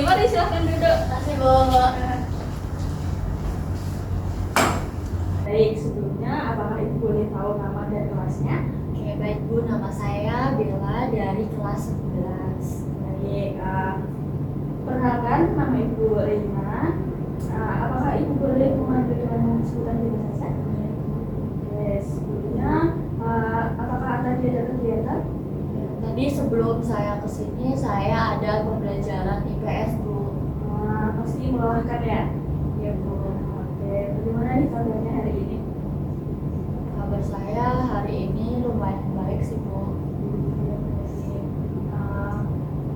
Mari silahkan duduk. Kasih Bu. Baik, sebelumnya apakah Ibu boleh tahu nama dan kelasnya? Oke, baik Bu, nama saya Bella dari kelas 11. Baik, perkenalkan nama Ibu Reina. Apakah Ibu boleh memanggil dengan sebutan Bella saja? Oke, sebelumnya apakah tadi ada kegiatan? Tadi sebelum saya kesini, saya ada pembelajaran IPS Bu. Pasti melelahkan ya? Ya Bu. Oke, bagaimana nih kabarnya hari ini? Kabar saya hari ini lumayan baik sih Bu.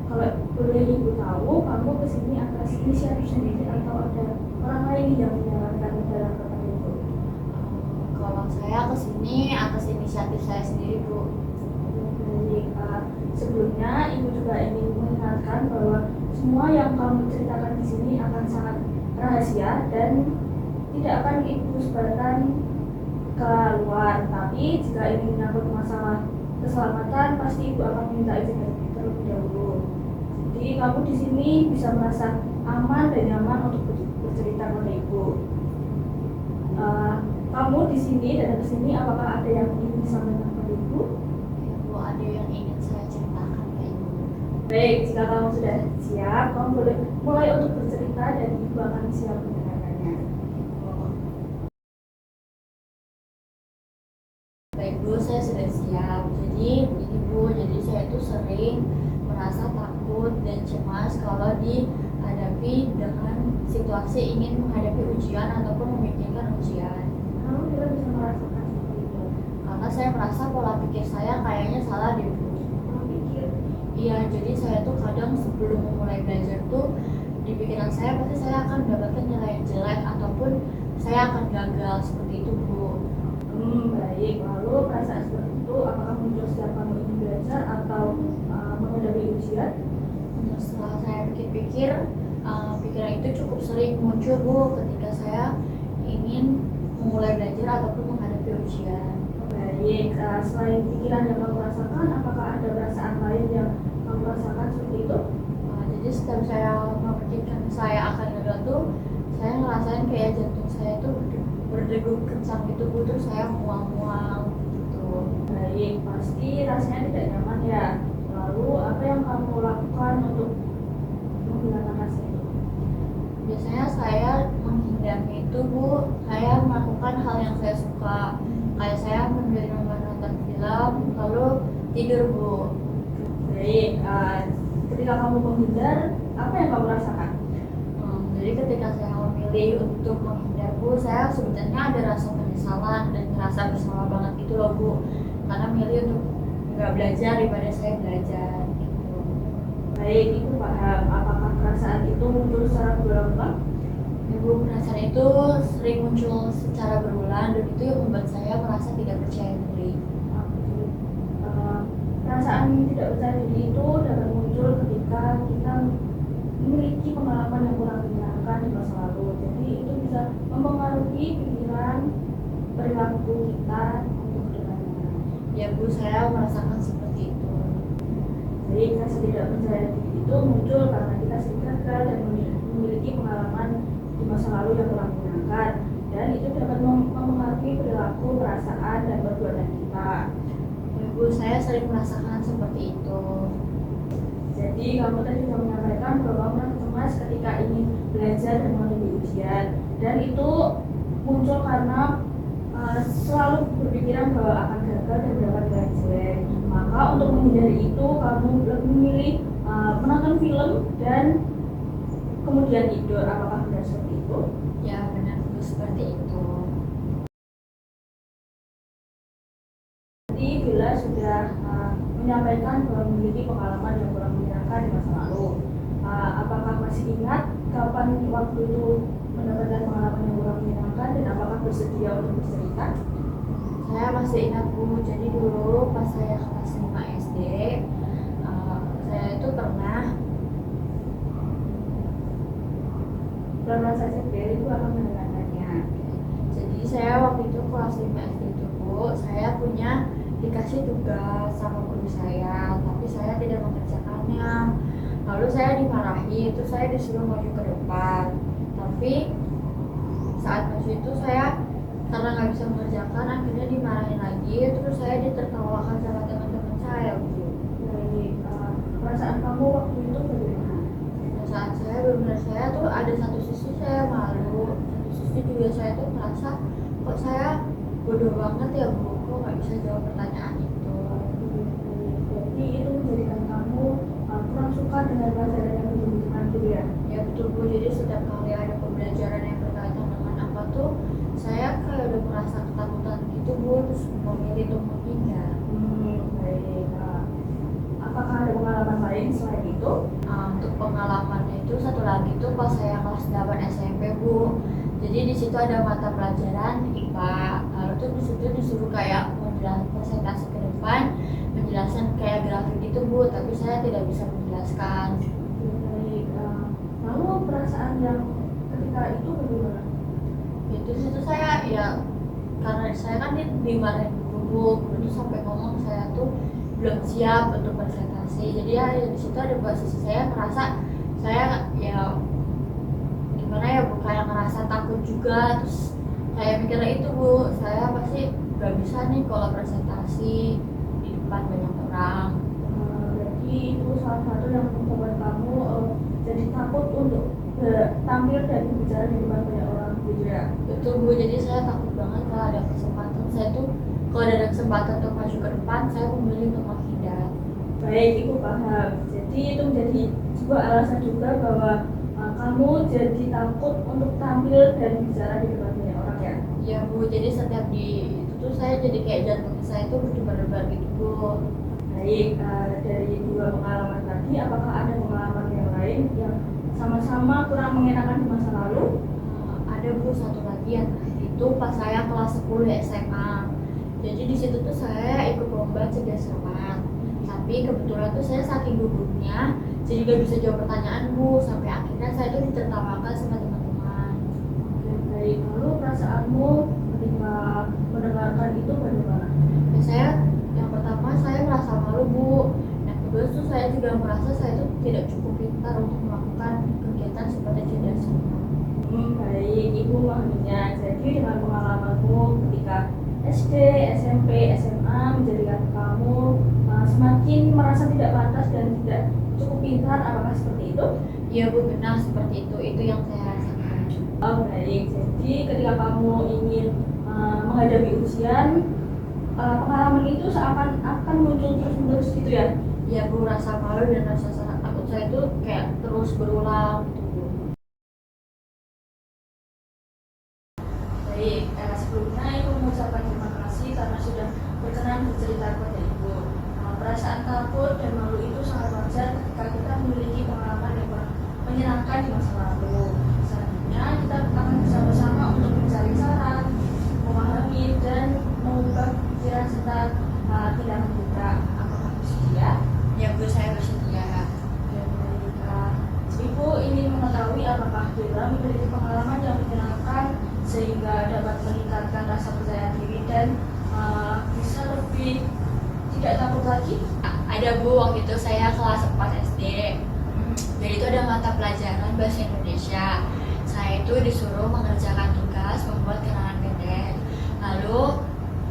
Kalau boleh Ibu tahu, kamu kesini atas inisiatif sendiri atau ada orang lain yang menyarankan dalam tempat itu? Kalau saya kesini atas inisiatif saya sendiri Bu. Baik, sebelumnya Ibu juga ingin mengingatkan bahwa semua yang kamu ceritakan di sini akan sangat rahasia dan tidak akan Ibu sebarkan ke luar. Tapi jika ini menyangkut masalah keselamatan, pasti Ibu akan minta izin terlebih dahulu. Jadi kamu di sini bisa merasa aman dan nyaman untuk bercerita kepada Ibu. Kamu di sini dan ke sini apakah ada yang ingin disampaikan kepada Ibu? Ya Bu, ada yang ingin saya ceritakan ke Ibu. Baik, jika kamu sudah siap, kamu boleh mulai untuk bercerita dan Ibu akan siap mendengarkannya. Baik Bu, saya sudah siap. Jadi ini Bu, jadi saya itu sering merasa takut dan cemas kalau dihadapi dengan situasi ingin menghadapi ujian ataupun memikirkan ujian. Kamu juga bisa merasakan seperti itu. Karena saya merasa pola pikir saya kayaknya salah deh Bu. Kamu pikir, Iya, jadi saya tuh kadang sebelum memulai belajar tuh di pikiran saya pasti saya akan mendapatkan nilai yang jelek ataupun saya akan gagal seperti itu Bu. baik. Lalu perasaan seperti itu apakah muncul setiap kamu ingin belajar atau menghadapi ujian? Terus setelah saya pikir-pikir, pikiran itu cukup sering muncul Bu ketika saya ingin memulai belajar ataupun menghadapi ujian. Baik, selain pikiran yang kamu rasakan, apakah ada perasaan lain yang kamu rasakan seperti itu? Jadi setiap saya memikirkan saya akan gagal tuh, saya ngerasain kayak jantung saya tuh berdegup kencang gitu Bu, terus saya mual-mual gitu. Baik, pasti rasanya tidak nyaman ya. Lalu apa yang kamu lakukan untuk menghilangkan rasa itu? Biasanya saya menghindari itu Bu, saya melakukan hal yang saya suka. Kayak saya menonton film, lalu tidur Bu. Baik, ketika kamu menghindar, apa yang kamu rasakan? Jadi ketika saya memilih untuk menghindar Bu, saya sebenarnya ada rasa penyesalan dan merasa bersalah banget gitu loh Bu, karena milih untuk nggak belajar daripada saya belajar gitu. Baik, itu paham. Apakah perasaan itu muncul secara berulang-ulang? Ya Bu, perasaan itu sering muncul secara berulang dan itu yang membuat saya merasa tidak percaya diri. Perasaan tidak percaya diri itu dapat muncul ketika kita memiliki pengalaman yang kurang menyenangkan di masa lalu. Jadi itu bisa mempengaruhi pikiran, perilaku kita untuk kedepannya. Ya Bu, saya merasakan seperti itu. Jadi rasa tidak percaya diri itu muncul karena kita sering gagal dan memiliki pengalaman di masa lalu yang kurang menyenangkan, dan itu dapat mempengaruhi perilaku, perasaan, dan perbuatan kita. Ya Bu, saya sering merasakan seperti itu. Jadi kamu tadi sudah menyampaikan bahwa kamu merasa cemas ketika ingin belajar dan menghadapi ujian, dan itu muncul karena selalu berpikiran bahwa akan gagal dan dapat nilai jelek. Maka untuk menghindari itu kamu lebih memilih menonton film dan kemudian tidur. Apakah benar seperti itu? Ya benar Bu, seperti itu. Jadi Bila sudah menyampaikan bahwa memiliki pengalaman yang kurang menyenangkan di masa lalu. Apakah masih ingat kapan waktu itu mendapatkan pengalaman yang kurang menyenangkan dan apakah bersedia untuk bercerita? Saya masih ingat Bu, jadi dulu pas saya kelas 5 SD, saya itu pernah Pelan-pelan saja, Bel, itu akan mendengarkannya. Jadi saya waktu itu kelas 5 SD itu Bu, saya dikasih tugas sama guru saya, tapi saya tidak mengerjakannya. Lalu saya dimarahi, itu saya disuruh maju ke depan. Tapi saat maju itu saya karena nggak bisa mengerjakan, akhirnya dimarahin lagi. Terus saya ditertawakan sama teman-teman saya, Bu. Baik, perasaan kamu waktu itu bagaimana? Saat saya benar saya tuh ada satu sisi saya malu, satu sisi juga saya tuh merasa kok saya bodoh banget ya Bu, kok nggak bisa jawab pertanyaan itu. Jadi itu menjadikan kamu kurang suka dengan pelajaran yang dibutuhkan gitu ya? Ya betul Bu, jadi setiap kali ada pembelajaran yang berkaitan dengan apa tuh saya kayak udah merasa ketakutan gitu Bu, terus memilih untuk menghindar. Baik. Apakah ada pengalaman lain selain itu? Untuk pengalamannya itu satu lagi tuh pas saya kelas 8 SMP Bu. Jadi di situ ada mata pelajaran IPA. Lalu tuh di situ disuruh kayak menjelaskan presentasi ke depan, menjelaskan kayak grafik itu Bu, tapi saya tidak bisa menjelaskan. Baik. Lalu perasaan yang ketika itu bagaimana? Itu situ saya ya karena saya kan dimarahin guru, guru tuh sampai ngomong saya tuh belum siap untuk presentasi. Jadi ya di situ ada posisi saya merasa saya ya gimana ya Bu, kayak ngerasa takut juga, terus kayak mikirnya itu Bu, saya pasti gak bisa nih kalau presentasi di depan banyak orang. Berarti itu salah satu yang membuat kamu jadi takut untuk tampil dan bicara di depan banyak orang gitu ya? Betul Bu, jadi saya takut banget kalau ada kesempatan, saya tuh kalau ada kesempatan untuk maju ke depan, saya memilih untuk menghindar. Baik, ibu paham. Jadi itu menjadi sebuah alasan juga bahwa kamu jadi takut untuk tampil dan bicara di depan banyak orang ya? Iya Bu, jadi setiap di itu tuh saya jadi kayak jantung saya tuh berdebar-debar gitu Bu. Baik, dari dua pengalaman tadi, apakah ada pengalaman yang lain yang sama-sama kurang mengenakan di masa lalu? Ada Bu, satu lagi yang terakhir itu pas saya kelas 10 SMA. Jadi di situ tuh saya ikut lomba cerdas cermat. Tapi kebetulan tuh saya saking gugupnya, jadi gak bisa jawab pertanyaan Bu. Sampai akhirnya saya tuh ditertawakan sama teman-teman. Oke, baik. Lalu perasaanmu ketika mendengarkan itu bagaimana? Ya, saya yang pertama saya merasa malu Bu. Yang kedua tuh saya juga merasa saya tuh tidak cukup pintar untuk melakukan kegiatan seperti cerdas cermat. Baik, ibu memahaminya. Jadi dengan pengalamanmu ketika SD, SMP, SMA menjadikan kamu semakin merasa tidak pantas dan tidak cukup pintar, apakah seperti itu? Iya Bu, benar seperti itu. Itu yang saya rasakan. Oh baik, jadi ketika kamu ingin menghadapi ujian, pengalaman itu akan muncul terus-menerus gitu ya? Iya Bu, rasa malu dan rasa takut saya itu kayak terus berulang gitu Bu. Baik, sebelumnya Ibu mengucapkan terima kasih karena sudah berkenan bercerita kepada Ibu. Perasaan takut dan malu itu sangat wajar ketika kita memiliki pengalaman yang menyenangkan di masa lalu. Selanjutnya kita akan bersama-sama untuk mencari cara, memahami dan mengubah pikiran serta tindakan kita. Apakah bersedia? Ya Bu, saya bersedia. Dan Ibu ingin mengetahui apakah Bella memiliki pengalaman yang menyenangkan sehingga dapat meningkatkan rasa percaya diri dan bisa lebih tidak takut lagi? Ada Bu, waktu itu saya kelas 4 SD. Jadi itu ada mata pelajaran bahasa Indonesia. Saya itu disuruh mengerjakan tugas membuat kenangan pendek. Lalu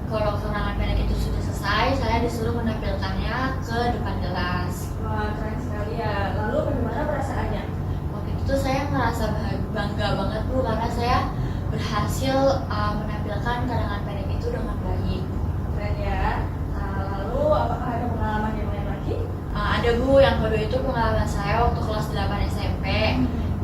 kalau kenangan pendek itu sudah selesai, saya disuruh menampilkannya ke depan kelas. Wah, keren sekali ya. Lalu bagaimana perasaannya? Waktu itu tuh saya ngerasa bangga banget Bu, karena saya berhasil menampilkan kenangan pendek itu dengan baik. Keren ya. Lalu apakah ada pengalaman yang lain lagi? Ada Bu, yang kedua itu pengalaman saya waktu kelas 8 SMP.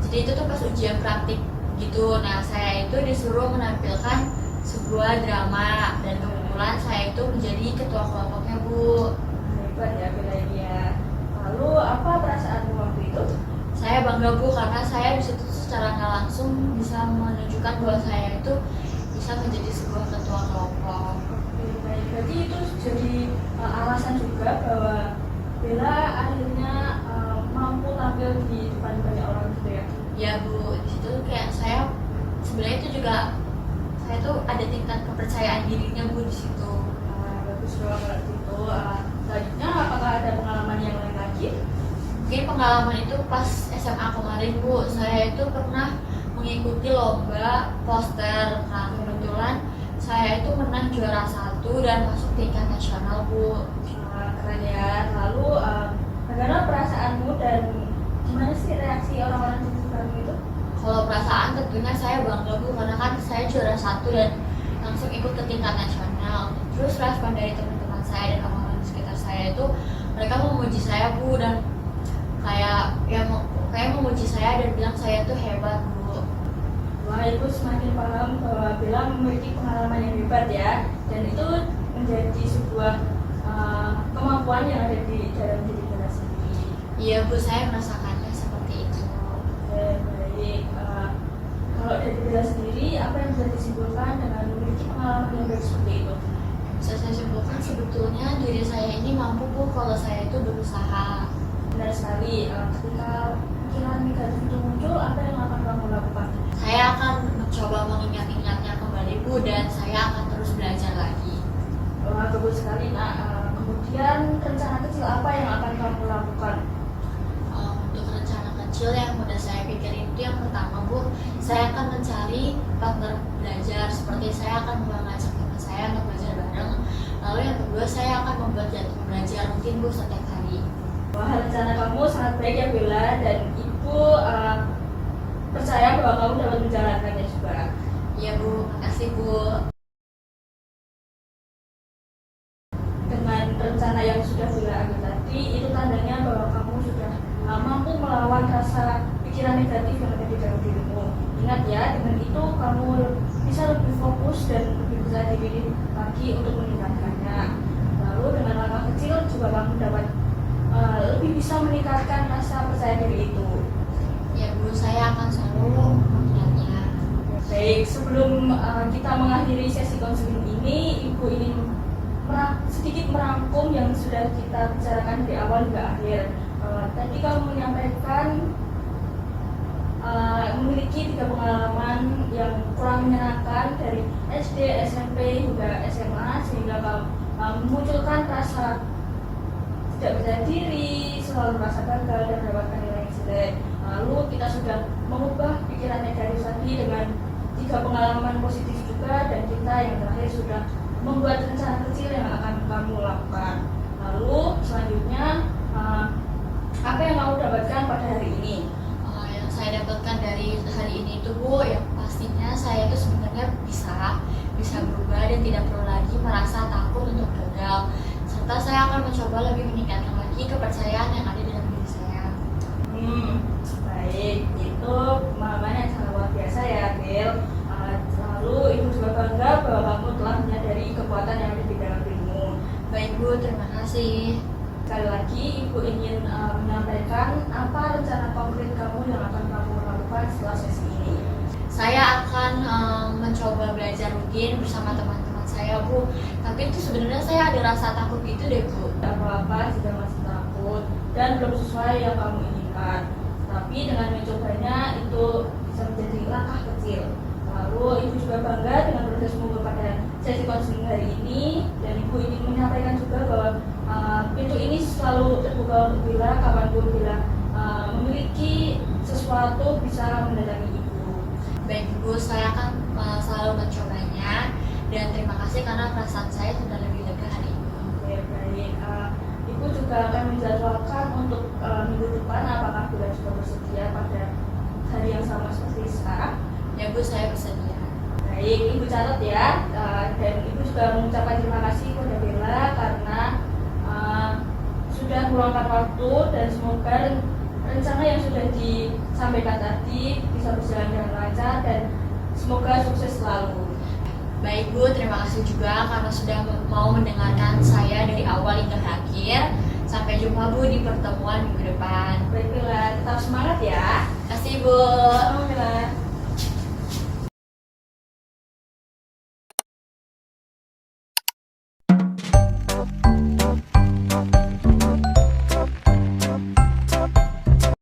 Jadi itu tuh pas ujian praktik gitu. Nah, saya itu disuruh menampilkan sebuah drama dan kebetulan saya itu menjadi ketua kelompoknya Bu. Hebat ya Bella ini ya. Lalu apa perasaanmu waktu itu? Saya bangga Bu, karena saya di situ secara nggak langsung bisa menunjukkan bahwa saya itu bisa menjadi sebuah ketua kelompok. Oke, baik. Berarti itu jadi alasan juga bahwa Bella akhirnya mampu tampil di depan banyak orang gitu ya? Ya Bu, di situ kayak saya sebenarnya itu juga saya tuh ada tingkat kepercayaan dirinya Bu di situ. Bagus dong kalau gitu. Selanjutnya apakah ada pengalaman yang lain lagi? Mungkin pengalaman itu pas SMA kemarin Bu, saya itu pernah mengikuti lomba poster. Nah kebetulan saya itu menang juara 1 dan masuk tingkat nasional Bu. Keren ya. Lalu bagaimana perasaanmu dan gimana sih reaksi orang-orang di sekitarmu itu? Kalau perasaan tentunya saya bangga Bu, karena kan saya juara 1 dan langsung ikut ke tingkat nasional. Terus respon dari teman-teman saya dan orang-orang di sekitar saya itu mereka memuji saya Bu, dan kayak memuji saya dan bilang saya tuh hebat Bu. Wah, itu semakin paham bahwa Bella memiliki pengalaman yang hebat ya, dan itu menjadi sebuah kemampuan yang ada di dalam diri Bella sendiri. Iya Bu, saya merasakannya seperti itu. Oke, baik. Kalau dari Bella sendiri, apa yang bisa disimpulkan dengan memiliki pengalaman yang baik seperti itu? Bisa saya simpulkan sebetulnya diri saya ini mampu Bu kalau saya itu berusaha. Benar sekali. Ketika pikiran negatif itu muncul, apa yang akan kamu lakukan? Saya akan mencoba mengingat-ingatnya kembali Bu, dan saya akan terus belajar lagi. Wah, bagus sekali. Nah, kemudian rencana kecil apa yang akan kamu lakukan? Untuk rencana kecil yang udah saya pikirin itu yang pertama Bu, saya akan mencari partner belajar, seperti saya akan mengajak teman saya untuk belajar bareng. Lalu yang kedua, saya akan membuat jadwal belajar rutin Bu setiap hari. Wah, rencana kamu sangat baik ya Bella, dan Ibu percaya bahwa kamu dapat menjalankannya juga. Iya Bu, makasih Bu. Dengan rencana yang sudah Bella ambil tadi, itu tandanya bahwa kamu sudah mampu melawan rasa pikiran negatif yang ada di dalam dirimu. Ingat ya, dengan itu kamu bisa lebih fokus dan lebih bisa diri lagi untuk meningkatkannya. Lalu dengan langkah kecil juga kamu dapat lebih bisa meningkatkan rasa percaya diri itu. Ya Bu, saya akan selalu mengingatnya. Baik, sebelum kita mengakhiri sesi konseling ini, Ibu ingin sedikit merangkum yang sudah kita bicarakan dari awal hingga akhir. Tadi kamu menyampaikan memiliki 3 pengalaman yang kurang menyenangkan dari SD, SMP hingga SMA, sehingga kamu memunculkan rasa tidak percaya diri, selalu merasa gagal dan mendapatkan nilai yang jelek. Lalu kita sudah mengubah pikiran negatif tadi dengan 3 pengalaman positif juga, dan kita yang terakhir sudah membuat rencana kecil yang akan kamu lakukan. Lalu selanjutnya apa yang kamu dapatkan pada hari ini? Yang saya dapatkan dari hari ini itu Bu, yang pastinya saya itu sebenarnya bisa berubah dan tidak perlu lagi merasa takut untuk gagal. Serta saya akan mencoba lebih meningkatkan lagi kepercayaan yang ada dalam diri saya. Baik, itu pengalaman yang sangat luar biasa ya, Bill. Lalu Ibu juga bangga bahwa kamu telah menyadari kekuatan yang ada di dalam dirimu. Baik Bu, terima kasih. Sekali lagi, Ibu ingin menyampaikan apa rencana konkret kamu yang akan kamu lakukan setelah sesi ini. Saya akan mencoba belajar rutin bersama teman-teman saya Bu. Tapi itu sebenarnya saya ada rasa takut gitu deh Bu. Tidak apa-apa jika masih takut dan belum sesuai yang kamu inginkan. Tapi dengan mencobanya itu bisa menjadi langkah kecil. Lalu Ibu juga bangga dengan prosesmu pada sesi konseling hari ini, dan Ibu ingin menyampaikan juga bahwa pintu ini selalu terbuka untuk Bella, kapanpun Bella memiliki sesuatu bisa mendatangi Ibu. Baik Bu, saya akan selalu mencobanya, dan terima kasih karena perasaan saya sudah lebih lega hari ini. Oke, baik. Ibu juga akan menjadwalkan untuk minggu depan, apakah Bella sudah bersedia pada hari yang sama seperti sekarang? Ya Bu, saya bersedia. Baik, Ibu catat ya, dan Ibu juga mengucapkan terima kasih kepada Bella karena sudah meluangkan waktu, dan semoga rencana yang sudah disampaikan tadi bisa berjalan dengan lancar dan semoga sukses selalu. Baik Bu, terima kasih juga karena sudah mau mendengarkan saya dari awal hingga akhir. Sampai jumpa Bu di pertemuan minggu depan. Baik Bella, tetap semangat ya. Terima kasih Bu.